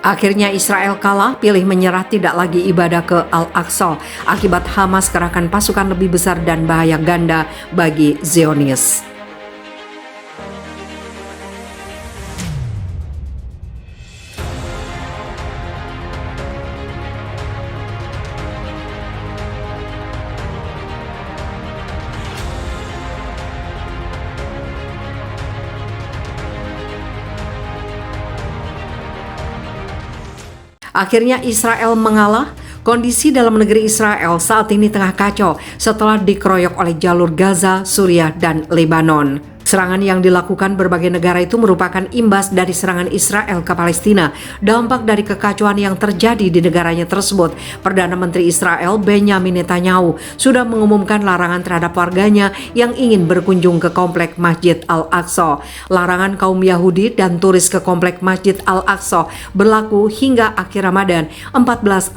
Akhirnya Israel kalah, pilih menyerah tidak lagi ibadah ke Al-Aqsa. Akibat Hamas kerahkan pasukan lebih besar dan bahaya ganda bagi Zionis. Akhirnya Israel mengalah. Kondisi dalam negeri Israel saat ini tengah kacau setelah dikeroyok oleh jalur Gaza, Suriah, dan Lebanon. Serangan yang dilakukan berbagai negara itu merupakan imbas dari serangan Israel ke Palestina. Dampak dari kekacauan yang terjadi di negaranya tersebut, Perdana Menteri Israel Benjamin Netanyahu sudah mengumumkan larangan terhadap warganya yang ingin berkunjung ke komplek Masjid Al-Aqsa. Larangan kaum Yahudi dan turis ke komplek Masjid Al-Aqsa berlaku hingga akhir Ramadan 1444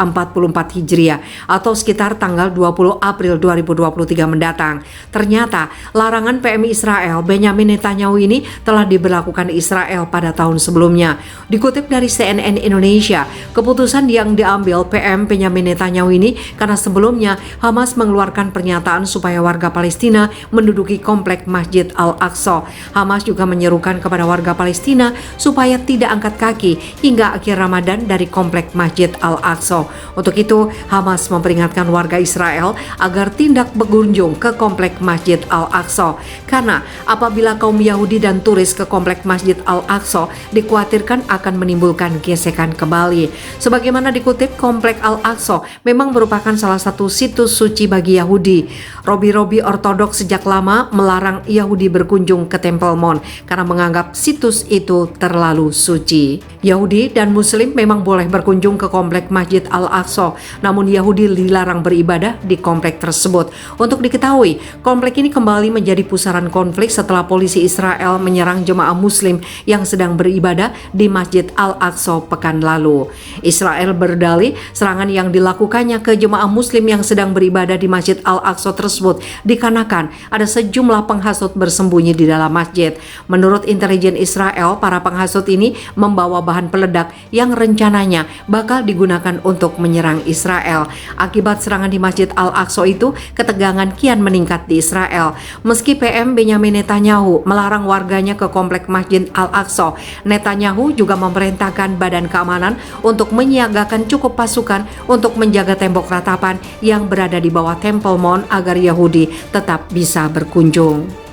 Hijriah atau sekitar tanggal 20 April 2023 mendatang. Ternyata larangan PMI Israel Benjamin Netanyahu ini telah diberlakukan Israel pada tahun sebelumnya. Dikutip dari CNN Indonesia, keputusan yang diambil PM Benjamin Netanyahu ini karena sebelumnya Hamas mengeluarkan pernyataan supaya warga Palestina menduduki komplek Masjid Al-Aqsa. Hamas juga menyerukan kepada warga Palestina supaya tidak angkat kaki hingga akhir Ramadan dari komplek Masjid Al-Aqsa. Untuk itu, Hamas memperingatkan warga Israel agar tidak berkunjung ke komplek Masjid Al-Aqsa karena apabila kaum Yahudi dan turis ke komplek Masjid Al-Aqsa dikhawatirkan akan menimbulkan gesekan kembali. Sebagaimana dikutip, komplek Al-Aqsa memang merupakan salah satu situs suci bagi Yahudi. Robi-robi ortodoks sejak lama melarang Yahudi berkunjung ke Temple Mount karena menganggap situs itu terlalu suci. Yahudi dan Muslim memang boleh berkunjung ke komplek Masjid Al-Aqsa, namun Yahudi dilarang beribadah di komplek tersebut. Untuk diketahui, komplek ini kembali menjadi pusaran konflik setelah polisi Israel menyerang jemaah Muslim yang sedang beribadah di Masjid Al-Aqsa pekan lalu. Israel berdalih serangan yang dilakukannya ke jemaah Muslim yang sedang beribadah di Masjid Al-Aqsa tersebut dikarenakan ada sejumlah penghasut bersembunyi di dalam masjid. Menurut intelijen Israel, para penghasut ini membawa bahan peledak yang rencananya bakal digunakan untuk menyerang Israel. Akibat serangan di Masjid Al-Aqsa itu, ketegangan kian meningkat di Israel. Meski PM Benjamin Netanyahu melarang warganya ke komplek Masjid Al-Aqsa, Netanyahu juga memerintahkan Badan Keamanan untuk menyiagakan cukup pasukan untuk menjaga tembok ratapan yang berada di bawah Temple Mount agar Yahudi tetap bisa berkunjung.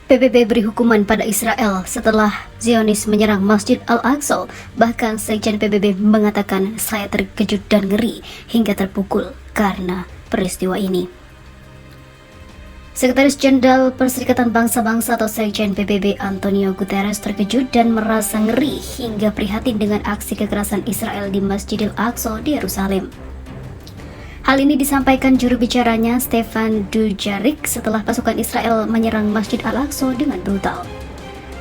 PBB beri hukuman pada Israel setelah Zionis menyerang Masjid Al-Aqsa. Bahkan Sekjen PBB mengatakan, "Saya terkejut dan ngeri hingga terpukul karena peristiwa ini." Sekretaris Jenderal Perserikatan Bangsa-Bangsa atau Sekjen PBB Antonio Guterres terkejut dan merasa ngeri hingga prihatin dengan aksi kekerasan Israel di Masjidil Aqsa di Yerusalem. Hal ini disampaikan juru bicaranya Stefan Dujarric setelah pasukan Israel menyerang Masjid Al-Aqsa dengan brutal.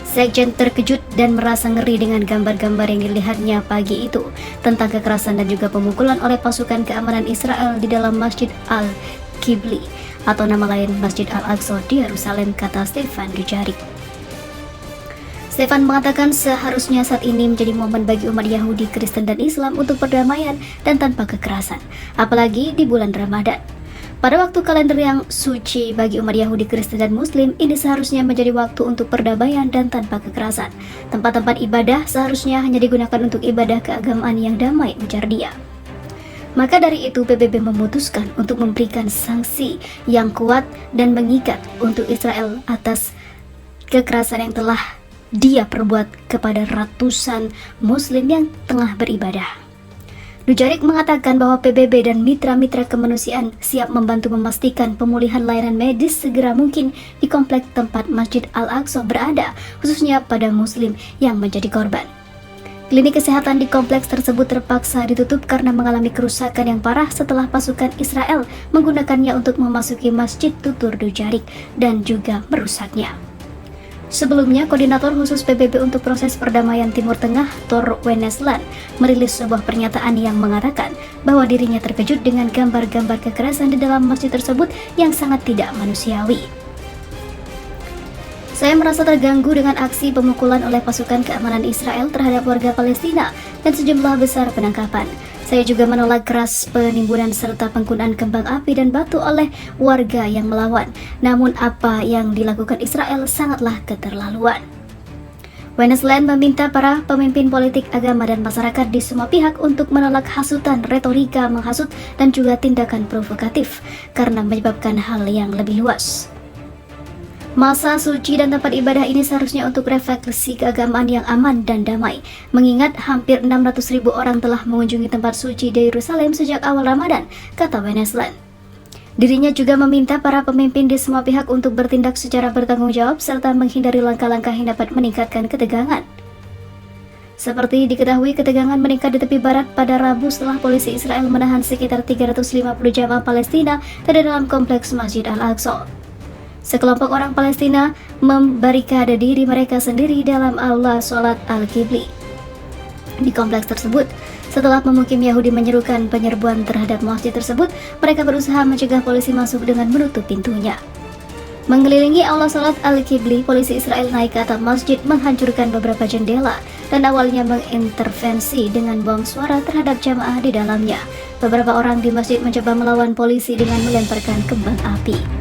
Sekjen terkejut dan merasa ngeri dengan gambar-gambar yang dilihatnya pagi itu tentang kekerasan dan juga pemukulan oleh pasukan keamanan Israel di dalam Masjid Al-Qibli atau nama lain Masjid Al-Aqsa di Yerusalem, kata Stefan Dujarric. Stefan mengatakan seharusnya saat ini menjadi momen bagi umat Yahudi, Kristen, dan Islam untuk perdamaian dan tanpa kekerasan, apalagi di bulan Ramadan. Pada waktu kalender yang suci bagi umat Yahudi, Kristen, dan Muslim, ini seharusnya menjadi waktu untuk perdamaian dan tanpa kekerasan. Tempat-tempat ibadah seharusnya hanya digunakan untuk ibadah keagamaan yang damai, ujar dia. Maka dari itu PBB memutuskan untuk memberikan sanksi yang kuat dan mengikat untuk Israel atas kekerasan yang telah dia perbuat kepada ratusan Muslim yang tengah beribadah. Dujarik mengatakan bahwa PBB dan mitra-mitra kemanusiaan siap membantu memastikan pemulihan layanan medis segera mungkin di kompleks tempat Masjid Al-Aqsa berada, khususnya pada muslim yang menjadi korban. Klinik kesehatan di kompleks tersebut terpaksa ditutup karena mengalami kerusakan yang parah setelah pasukan Israel menggunakannya untuk memasuki Masjid Tutur Dujarik dan juga merusaknya. Sebelumnya, Koordinator Khusus PBB untuk Proses Perdamaian Timur Tengah, Tor Wennesland, merilis sebuah pernyataan yang mengatakan bahwa dirinya terkejut dengan gambar-gambar kekerasan di dalam masjid tersebut yang sangat tidak manusiawi. Saya merasa terganggu dengan aksi pemukulan oleh pasukan keamanan Israel terhadap warga Palestina dan sejumlah besar penangkapan. Saya juga menolak keras penimbunan serta penggunaan kembang api dan batu oleh warga yang melawan. Namun apa yang dilakukan Israel sangatlah keterlaluan. Wennesland meminta para pemimpin politik, agama, dan masyarakat di semua pihak untuk menolak hasutan, retorika menghasut, dan juga tindakan provokatif karena menyebabkan hal yang lebih luas. Masa suci dan tempat ibadah ini seharusnya untuk refleksi keagamaan yang aman dan damai, mengingat hampir 600.000 orang telah mengunjungi tempat suci di Yerusalem sejak awal Ramadan, kata Wennesland. Dirinya juga meminta para pemimpin di semua pihak untuk bertindak secara bertanggung jawab serta menghindari langkah-langkah yang dapat meningkatkan ketegangan. Seperti diketahui, ketegangan meningkat di tepi barat pada Rabu setelah polisi Israel menahan sekitar 350 jamaah Palestina dari dalam kompleks Masjid Al-Aqsa. Sekelompok orang Palestina membarikade diri mereka sendiri dalam aula sholat Al-Qibli di kompleks tersebut. Setelah pemukim Yahudi menyerukan penyerbuan terhadap masjid tersebut, mereka berusaha mencegah polisi masuk dengan menutup pintunya. Mengelilingi aula sholat Al-Qibli, polisi Israel naik ke atap masjid, menghancurkan beberapa jendela, dan awalnya mengintervensi dengan bom suara terhadap jamaah di dalamnya. Beberapa orang di masjid mencoba melawan polisi dengan melemparkan kembang api.